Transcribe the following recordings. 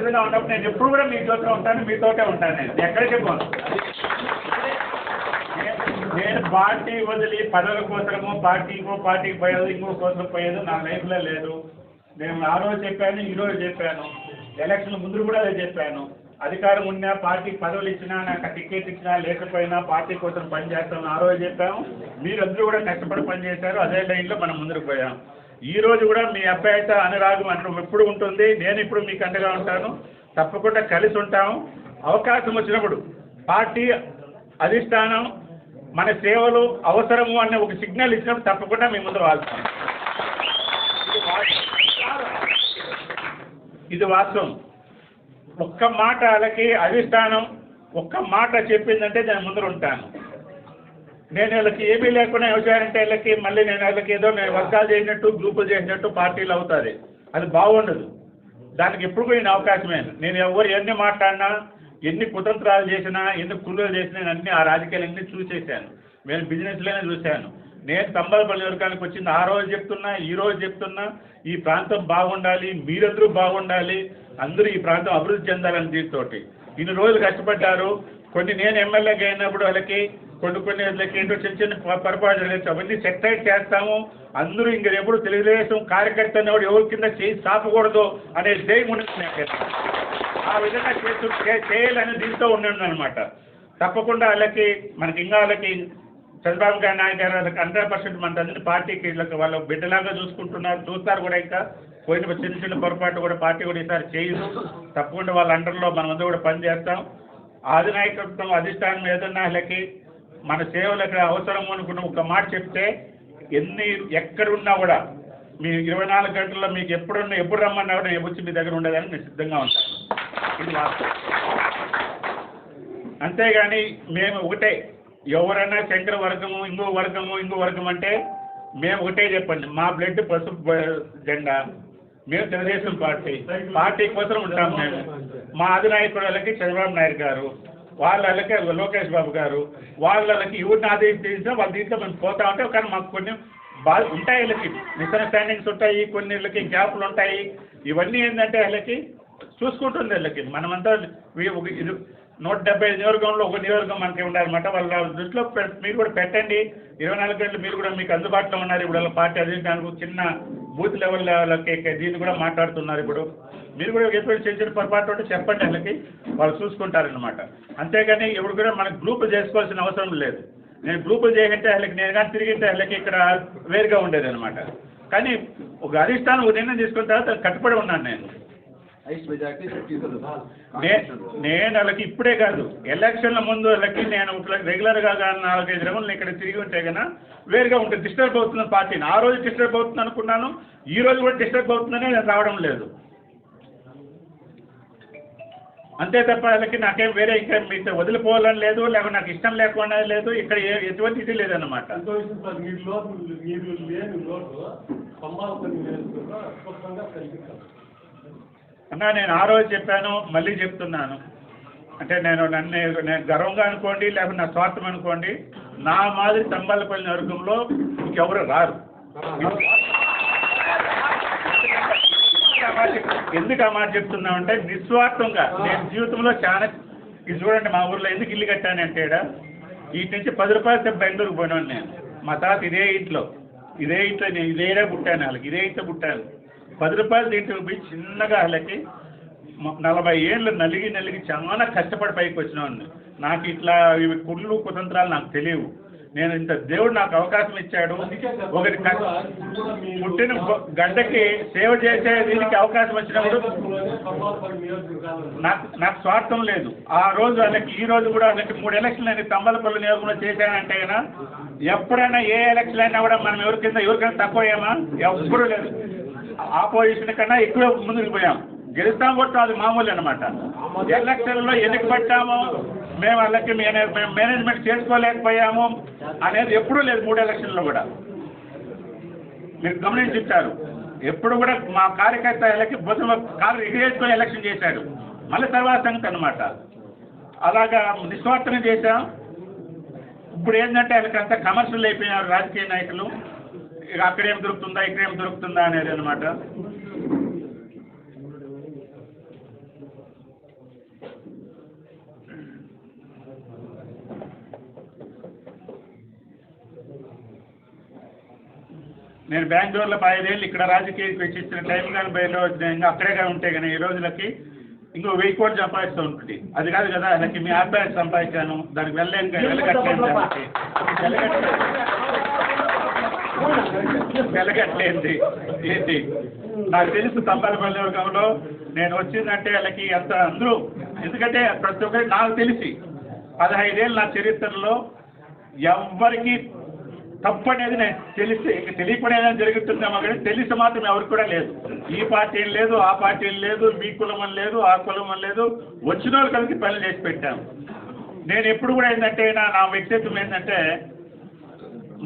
మంత్రిగా ఉన్నప్పుడు నేను ఎప్పుడు కూడా మీతోటే ఉంటాను, మీతోటే ఉంటాను. నేను ఎక్కడికి పోను. నేను పార్టీ వదిలి పదవుల కోసమో పార్టీకి పోయేది ఇంకో కోసం పోయేది నా లైఫ్లో లేదు. నేను ఆ రోజు చెప్పాను, ఈ రోజు చెప్పాను, ఎలక్షన్ ముందు కూడా అదే చెప్పాను. అధికారం ఉన్నా, పార్టీకి పదవులు ఇచ్చినా, నాకు టికెట్ ఇచ్చినా లేకపోయినా పార్టీ కోసం పనిచేస్తామని ఆ రోజు చెప్పాము. మీరందరూ కూడా కష్టపడి పనిచేశారు. అదే లైన్లో మనం ముందుకు పోయాం. ఈ రోజు కూడా మీ అభ్యర్థ అనురాగం అనడం ఎప్పుడు ఉంటుంది. నేను ఇప్పుడు మీకు అండగా ఉంటాను. తప్పకుండా కలిసి ఉంటాము. అవకాశం వచ్చినప్పుడు పార్టీ అధిష్టానం మన సేవలు అవసరము అనే ఒక సిగ్నల్ ఇచ్చినప్పుడు తప్పకుండా మీ ముందు వాళ్తాం. ఇది వాస్తవం. ఒక్క మాట వాళ్ళకి అధిష్టానం ఒక్క మాట చెప్పిందంటే దాని ముందర ఉంటాను. నేను వీళ్ళకి ఏమీ లేకుండా వ్యవసాయంటే వీళ్ళకి మళ్ళీ నేను వీళ్ళకి ఏదో నేను వర్గాలు చేసినట్టు గ్రూపులు చేసినట్టు పార్టీలు అవుతుంది. అది బాగుండదు. దానికి ఎప్పుడు పోయిన అవకాశమే. నేను ఎవరు ఎన్ని మాట్లాడినా, ఎన్ని కుతంత్రాలు చేసినా, ఎన్ని కుళ్ళలు చేసినా అన్నీ ఆ రాజకీయాలన్నీ చూసేసాను. నేను బిజినెస్లోనే చూశాను. నేను తంబాలపల్లి వర్గానికి వచ్చింది ఆ రోజు చెప్తున్నా, ఈ రోజు చెప్తున్నా. ఈ ప్రాంతం బాగుండాలి, మీరందరూ బాగుండాలి, అందరూ ఈ ప్రాంతం అభివృద్ధి చెందాలని దీంతోటి ఇన్ని రోజులు కష్టపడ్డారు. కొన్ని నేను ఎమ్మెల్యేగా అయినప్పుడు వాళ్ళకి కొన్ని వాళ్ళకి ఏంటో చిన్న చిన్న పొరపాటు జరగచ్చు, అవన్నీ సెక్టైట్ చేస్తాము. అందరూ ఇంక ఎప్పుడు తెలుగుదేశం కార్యకర్త అన్నవాడు ఎవరి కింద చేసి సాపకూడదు అనే ధైర్యం ఉంటుంది. ఆ విధంగా చేయాలని దీంతో ఉండండి అనమాట. తప్పకుండా వాళ్ళకి మనకి ఇంకా వాళ్ళకి చంద్రబాబు గారి నాయకు గారు 100% మన అందరినీ పార్టీకి వాళ్ళ బిడ్డలాగా చూసుకుంటున్నారు, చూస్తారు కూడా. ఇంకా పోయిన చిన్న చిన్న పొరపాటు కూడా పార్టీ కూడా ఈసారి చేయదు. తప్పకుండా వాళ్ళ అండర్లో మనమందరూ కూడా పనిచేస్తాం. అధినాయకత్వం అధిష్టానం ఏదన్నా వాళ్ళకి మన సేవలకు అవసరం అనుకున్న ఒక మాట చెప్తే ఎక్కడున్నా కూడా మీ 24 గంటల్లో మీకు ఎప్పుడు రమ్మన్నా కూడా నేను వచ్చి మీ దగ్గర ఉండేదానికి నేను సిద్ధంగా ఉంటాను. ఇది వాస్తవం. అంతేగాని మేము ఒకటే, ఎవరైనా శంకర వర్గము ఇంకో వర్గం అంటే మేము ఒకటే చెప్పండి, మా బ్లడ్ పసుపు జెండా, మేము తెలుగుదేశం పార్టీ కోసం ఉంటాం. మేము మా అధినాయకుడు వాళ్ళకి చంద్రబాబు నాయుడు గారు, వాళ్ళకి లోకేష్ బాబు గారు, వాళ్ళకి ఎవరిని ఆదేశించినా వాళ్ళ దీంట్లో మేము పోతా ఉంటే. కానీ మాకు కొన్ని ఉంటాయి, వీళ్ళకి మిస్అండర్స్టాండింగ్స్ ఉంటాయి, కొన్ని వీళ్ళకి గ్యాప్లు ఉంటాయి. ఇవన్నీ ఏంటంటే వీళ్ళకి చూసుకుంటుంది. వీళ్ళకి మనమంతా 175 నియోజకవర్గంలో ఒక నియోజకవర్గం మనకి ఉండాలన్నమాట. వాళ్ళ దృష్టిలో మీరు కూడా పెట్టండి. 24 గంటలు మీరు కూడా మీకు అందుబాటులో ఉన్నారు. ఇప్పుడు వాళ్ళ పార్టీ అధిష్టానానికి చిన్న బూత్ లెవెల్లోకి దీన్ని కూడా మాట్లాడుతున్నారు. ఇప్పుడు మీరు కూడా ఎప్పుడు చిన్న చిన్న పొరపాటు ఉంటే చెప్పండి, వాళ్ళకి వాళ్ళు చూసుకుంటారనమాట. అంతేగాని ఇప్పుడు కూడా మనకు గ్రూపులు చేసుకోవాల్సిన అవసరం లేదు. నేను గ్రూపులు చేయకంటే వాళ్ళకి నేను కానీ తిరిగితే వాళ్ళకి ఇక్కడ వేరుగా ఉండేది అనమాట. కానీ ఒక అధిష్టానం ఒక నిర్ణయం తీసుకున్న తర్వాత కట్టుబడి ఉన్నాను నేను. నేను వాళ్ళకి ఇప్పుడే కాదు, ఎలక్షన్ల ముందు వాళ్ళకి నేను రెగ్యులర్గా 4-5 రౌండ్లు ఇక్కడ తిరిగి ఉంటే కన్నా వేరుగా ఉంటుంది. డిస్టర్బ్ అవుతున్న పార్టీని ఆ రోజు డిస్టర్బ్ అవుతుంది అనుకున్నాను, ఈ రోజు కూడా డిస్టర్బ్ అవుతుందనే నేను రావడం లేదు. అంతే తప్ప వాళ్ళకి నాకేం వేరే ఇంకా మీతో వదిలిపోవాలని లేదు, లేకపోతే నాకు ఇష్టం లేకుండా లేదు. ఇక్కడ ఎటువంటి ఇది లేదన్నమాట. అన్నా నేను ఆ రోజు చెప్పాను, మళ్ళీ చెప్తున్నాను. అంటే నేను గర్వంగా అనుకోండి, లేకపోతే నా స్వార్థం అనుకోండి, నా మాదిరి తంబాలపల్లి వర్గంలో ఇంకెవరు రారు. ఎందుకు ఆ మాట చెప్తున్నామంటే నిస్వార్థంగా నేను జీవితంలో చాలా ఇది చూడండి. మా ఊర్లో ఎందుకు ఇల్లు కట్టానంటే వీటి నుంచి 10 రూపాయలు బెంగళూరుకు పోయినాను నేను. మా తాత ఇదే ఇంట్లో నేను ఇదే పుట్టాను, వాళ్ళకి ఇదే ఇంట్లో పుట్టాను. 10 రూపాయలు దీంట్లో పోయి చిన్నగా వాళ్ళకి 40 ఏళ్ళు నలిగి చాలా కష్టపడి పైకి వచ్చినాను. నాకు ఇట్లా ఇవి కుళ్ళు కుతంత్రాలు నాకు తెలియవు. నేను ఇంత దేవుడు నాకు అవకాశం ఇచ్చాడు. ఒకటి పుట్టిన గడ్డకి సేవ చేసే దీనికి అవకాశం వచ్చినప్పుడు నాకు స్వార్థం లేదు. ఆ రోజు వాళ్ళకి ఈ రోజు కూడా వాళ్ళకి 3 ఎలక్షన్లు నేను తంబాలపల్లి నియోజకవర్గంలో చేశానంటే కదా, ఎప్పుడైనా ఏ ఎలక్షన్ అయినా కూడా మనం ఎవరికైనా తక్కువ అయ్యామా? ఎప్పుడూ లేదు. ఆపోజిషన్ కన్నా ఎక్కువ ముందుకు పోయాం. గెలుస్తాం కూడా అది మామూలు అనమాట. ఎలక్షన్లో ఎన్నిక పట్టాము, మేము వాళ్ళకి మేనేజ్మెంట్ చేసుకోలేకపోయాము అనేది ఎప్పుడూ లేదు. 3 ఎలక్షన్లో కూడా మీరు గమనించారు. ఎప్పుడు కూడా మా కార్యకర్త వాళ్ళకి కారు ఎగిరేసుకొని ఎలక్షన్ చేశాడు. మళ్ళీ తర్వాత సంగతి అనమాట. అలాగా నిస్వార్థంగా చేశాం. ఇప్పుడు ఏంటంటే వాళ్ళకి అంతా కమర్షియల్ అయిపోయినారు రాజకీయ నాయకులు. ఇక అక్కడేం దొరుకుతుందా ఇక్కడేం దొరుకుతుందా అనేది అనమాట. నేను బెంగళూరులో 5 ఏళ్ళు ఇక్కడ రాజకీయానికి వచ్చి ఇచ్చిన టైం కానీ బయలు ఇంకా అక్కడే కానీ ఉంటే కానీ ఈ రోజులకి ఇంకో 1000 కోట్లు సంపాదిస్తూ ఉంటుంది. అది కాదు కదా, నాకు మీ ఆదాయం సంపాదించాను, దానికి వెళ్ళగట్లేంది ఏంటి నాకు తెలుసు. తంబాలపల్లి వర్గంలో నేను వచ్చిందంటే వాళ్ళకి అంత అందరూ, ఎందుకంటే ప్రతి ఒక్కరికి నాకు తెలిసి 15 ఏళ్ళు నా చరిత్రలో ఎవ్వరికి తప్పు అనేది నేను తెలియకుండా ఏదైనా జరుగుతుందేమో కానీ తెలిసి మాత్రం ఎవరికి కూడా లేదు. ఈ పార్టీ లేదు, ఆ పార్టీ లేదు, మీ కులం లేదు, ఆ కులం లేదు, వచ్చిన వాళ్ళు కలిసి పనులు చేసి పెట్టాము. నేను ఎప్పుడు కూడా ఏంటంటే నా వ్యక్తిత్వం ఏంటంటే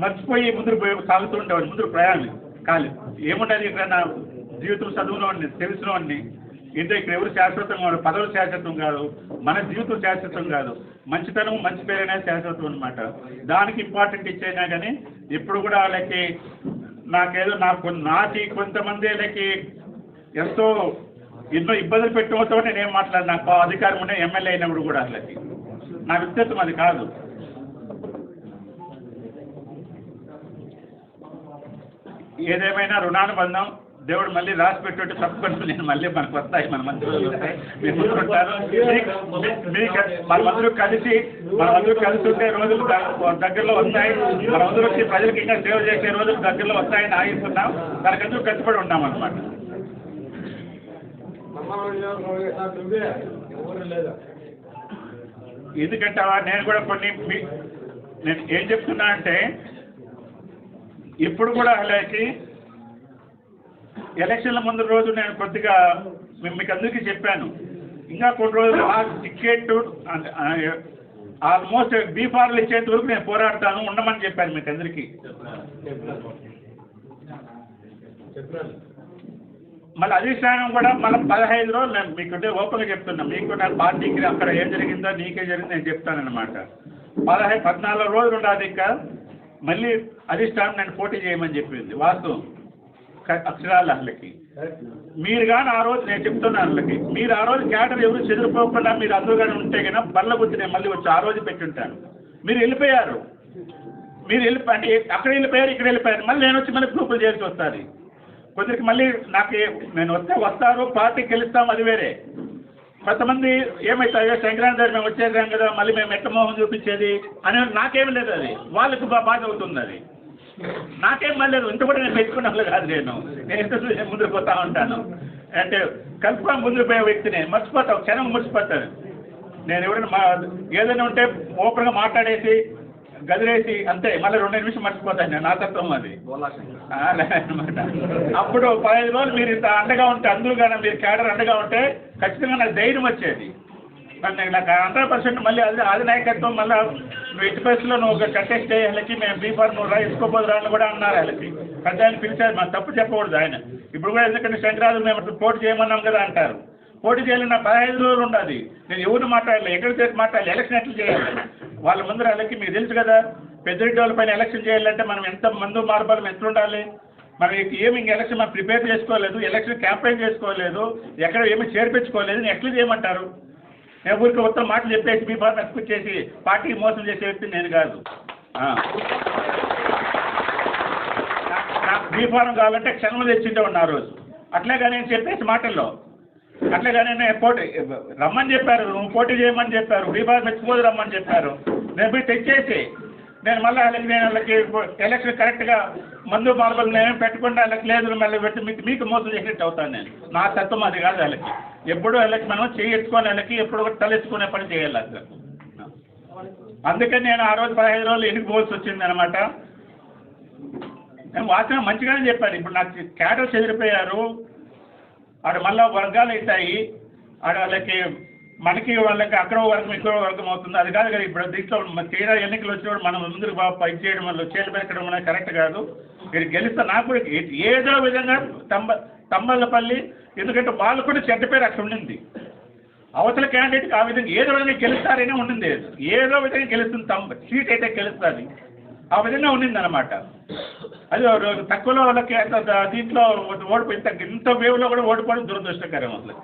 మర్చిపోయి ముందుకు సాగుతుండేవాడిని, ముందు ప్రయాణం కాలేదు. ఏముండదు ఇక్కడ నా జీవితం చదువులోని తెలిసినవాడిని. ఏంటో ఇక్కడ ఎవరు శాశ్వతంగా కాదు, పదవులు శాశ్వతం కాదు, మన జీవితం శాశ్వతం కాదు, మంచితనం మంచి పేరైనా శాశ్వతం అనమాట. దానికి ఇంపార్టెంట్ ఇచ్చైనా కానీ ఎప్పుడు కూడా వాళ్ళకి నాకు కొంతమంది వాళ్ళకి ఎంతో ఎన్నో ఇబ్బందులు పెట్టడంతో నేనేం మాట్లాడు, నాకు అధికారం ఉండే ఎమ్మెల్యే అయినప్పుడు కూడా వాళ్ళకి నా వ్యక్తిత్వం అది కాదు. ఏదేమైనా రుణానుబంధం దేవుడు మళ్ళీ రాసి పెట్టేట్టు తప్పకుండా నేను మళ్ళీ మనకు వస్తాయి, మన మంత్రులు వస్తాయి, మీరు ముందుకుంటారు. మనమందరూ కలిసి ఉంటే రోజులు దగ్గరలో వస్తాయి. మనమందరూ ప్రజలకి ఇంకా సేవ చేసే రోజులు దగ్గరలో వస్తాయని ఆగిస్తున్నాం. దానికందరూ కట్టుబడి ఉన్నాం అన్నమాట. ఎందుకంటే నేను కూడా నేను ఏం చెప్తున్నా అంటే ఇప్పుడు కూడా అలాగే ఎలక్షన్ల ముందు రోజు నేను కొద్దిగా మీకు అందరికీ చెప్పాను, ఇంకా కొన్ని రోజులు ఆ టికెట్ ఆల్మోస్ట్ బీఫార్లు ఇచ్చేంత వరకు నేను పోరాడతాను, ఉండమని చెప్పాను మీకు అందరికీ. మళ్ళీ అధిష్టానం కూడా మళ్ళీ 15 రోజులు నేను మీకు ఓపెన్గా చెప్తున్నా, మీకు నా పార్టీకి అక్కడ ఏం జరిగిందో నీకే జరిగిందో నేను చెప్తానన్నమాట. 14 రోజులు ఉండాలి ఇంకా మళ్ళీ అధిష్టానం నేను పోటీ చేయమని చెప్పింది. వాస్తవం అక్షరాలు అసలకి మీరు కానీ ఆ రోజు నేను చెప్తున్నాను వాళ్ళకి, మీరు ఆ రోజు క్యాడర్ ఎవరు చెదిరిపోకుండా మీరు అందరూ కానీ ఉంటే కన్నా బల్ల బుద్ధి నేను మళ్ళీ వచ్చి ఆ రోజు పెట్టుంటాను. మీరు వెళ్ళిపోయారు, అంటే అక్కడ వెళ్ళిపోయారు, ఇక్కడ వెళ్ళిపోయారు, మళ్ళీ నేను వచ్చి మళ్ళీ గ్రూపులు చేసి వస్తుంది. కొందరికి మళ్ళీ నేను వస్తారు పార్టీకి గెలుస్తాం, అది వేరే. కొంతమంది ఏమవుతాయో సంక్రాంతి దగ్గర మేము వచ్చేసాం కదా మళ్ళీ మేము ఎట్ట మోహం చూపించేది అని నాకేమి లేదు, అది వాళ్ళకి బాధ అవుతుంది. అది నాకేం మళ్ళీ ఇంత కూడా నేను పెట్టుకున్న వాళ్ళు కాదు. నేను ఎంత ముందుకు పోతా ఉంటాను అంటే కలుపుకొని ముందుకు పోయే వ్యక్తిని మర్చిపోతావు, క్షణం మర్చిపోతాను. నేను ఎవరైనా ఏదైనా ఉంటే ఓపెన్గా మాట్లాడేసి గదిలేసి అంతే, మళ్ళీ 2 నిమిషం మర్చిపోతాను. నేను నా తత్వం అది అనమాట. అప్పుడు 15 రోజులు మీరు ఇంత అండగా ఉంటే, అందరూ కానీ మీరు క్యాడర్ అండగా ఉంటే ఖచ్చితంగా నాకు ధైర్యం వచ్చేది. నాకు 100% మళ్ళీ అది నాయకత్వం. మళ్ళీ నువ్వు ఎట్టి పరిస్థితుల్లో నువ్వు ఒక కంటెస్ట్ అయ్యేళ్ళకి మేము బీఫార్ నువ్వు ఇసుకోపోదు రాళ్ళు కూడా అన్నారు. వాళ్ళకి పెద్ద ఆయన పిలిచారు, మాకు తప్పు చెప్పకూడదు ఆయన. ఇప్పుడు కూడా ఎందుకంటే శంకరాజు మేము పోటీ చేయమన్నాం కదా అంటారు. పోటీ చేయాలి నా 15 రోజులు ఉండాలి. నేను ఎవరు మాట్లాడాలి, ఎక్కడ చేసి మాట్లాడాలి, ఎలక్షన్ ఎట్లా చేయాలి వాళ్ళ ముందు వాళ్ళకి మీకు తెలుసు కదా. పెద్దరెడ్డి వాళ్ళ పైన ఎలక్షన్ చేయాలంటే మనం ఎంత మందు మార్పాలు ఎంత ఉండాలి. మనం ఏమి ఇంక ఎలక్షన్ మనం ప్రిపేర్ చేసుకోలేదు, ఎలక్షన్ క్యాంపెయిన్ చేసుకోలేదు, ఎక్కడ ఏమి చేర్పించుకోలేదు, ఎట్లా చేయమంటారు. నేను ఊరికి మొత్తం మాటలు చెప్పేసి బీఫార్మ్ ఎక్స్పెక్ట్ చేసి పార్టీకి మోసం చేసే వ్యక్తి నేను కాదు. నాకు బీఫార్మ్ కావాలంటే క్షణంలో తెచ్చిండే ఉన్నా ఆ రోజు. అట్లాగే నేను చెప్పేసి మాటల్లో అట్లాగానే పోటీ రమ్మని చెప్పారు, నువ్వు పోటీ చేయమని చెప్పారు, బీఫార్మ్ ఎక్కిపోదు రమ్మని చెప్పారు. నేను పోయి తెచ్చేసి నేను మళ్ళీ వాళ్ళకి ఎలక్షన్ కరెక్ట్గా మందు మార్పులు నేనేం పెట్టకుండా వాళ్ళకి లేదు మళ్ళీ పెట్టి మీకు మోసం చేసినట్టు అవుతాను. నేను నా తత్వం అది కాదు. వాళ్ళకి ఎప్పుడు వాళ్ళకి మనం చేయెత్తుకొని వాళ్ళకి ఎప్పుడు తలెత్తుకునే పని చేయాలి. అందుకని నేను ఆ రోజు 15 రోజులు ఎన్నిక పోవాల్సి వచ్చింది అనమాట. నేను వాస్తవం మంచిగానే చెప్పాను. ఇప్పుడు నాకు క్యాడర్ చెదిరిపోయారు, ఆడ మళ్ళీ వర్గాలు అవుతాయి, ఆడ వాళ్ళకి మనకి వాళ్ళకి అక్కడ వర్గం ఇక్కడ వర్గం అవుతుంది. అది కాదు కదా. ఇప్పుడు దీంట్లో తీరా ఎన్నికలు వచ్చినప్పుడు మనం ముందుకు పని చేయడం వల్ల చేలు పెరగడం అనేది కరెక్ట్ కాదు. మీరు గెలిస్తే నాకు కూడా ఏదో విధంగా తంబలపల్లి, ఎందుకంటే వాళ్ళు కూడా చెడ్డ పేరు అక్కడ ఉండింది. అవతల క్యాండిడేట్కి ఆ విధంగా ఏదో విధంగా గెలుస్తారనే ఉండింది. ఏదో విధంగా గెలుస్తుంది, సీట్ అయితే గెలుస్తుంది, ఆ విధంగా ఉండింది అనమాట. అది తక్కువలో వాళ్ళకి దీంట్లో ఓడిపోయి ఇంత వేవ్లో కూడా ఓడిపోవడం దురదృష్టకరం. అసలు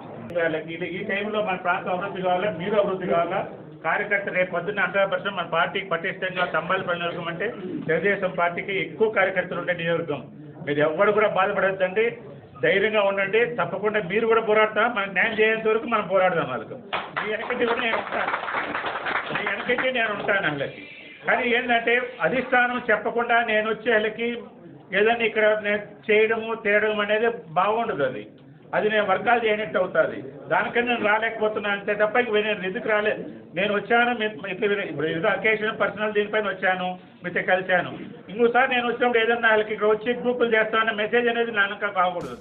ఈ టైంలో మన ప్రాంతం అభివృద్ధి కావాలా, మీరు అభివృద్ధి కావాలా. కార్యకర్త రేపు పొద్దున్న 100% మన పార్టీకి పటిష్టంగా తంబాలపల్లి నియోజకవర్గం అంటే తెలుగుదేశం పార్టీకి ఎక్కువ కార్యకర్తలు ఉండే నియోజకవర్గం. మీరు ఎవరు కూడా బాధపడద్దండి, ధైర్యంగా ఉండండి. తప్పకుండా మీరు కూడా పోరాడతాం. మనకు న్యాయం చేయేంత వరకు మనం పోరాడదాం. వాళ్ళకు మీ వెనకటి కూడా నేను ఉంటాను, మీ వెనకటి నేను ఉంటాను వాళ్ళకి. కానీ ఏంటంటే అధిష్టానం చెప్పకుండా నేను వచ్చి వాళ్ళకి ఏదైనా ఇక్కడ నేను చేయడము తేయడం అనేది బాగుండదు. అది నేను వర్గాలు చేయనట్టు అవుతుంది. దానికన్నా నేను రాలేకపోతున్నాను అంతే తప్ప నేను ఎందుకు రాలేదు. నేను వచ్చాను ఇప్పుడు ఏదో అకేషన్ పర్సనల్ దీనిపైన వచ్చాను, మీతో కలిశాను. ఇంకోసారి నేను వచ్చినప్పుడు ఏదన్నా వాళ్ళకి ఇక్కడ వచ్చి గ్రూపులు చేస్తానన్న మెసేజ్ అనేది నాకు కాకూడదు.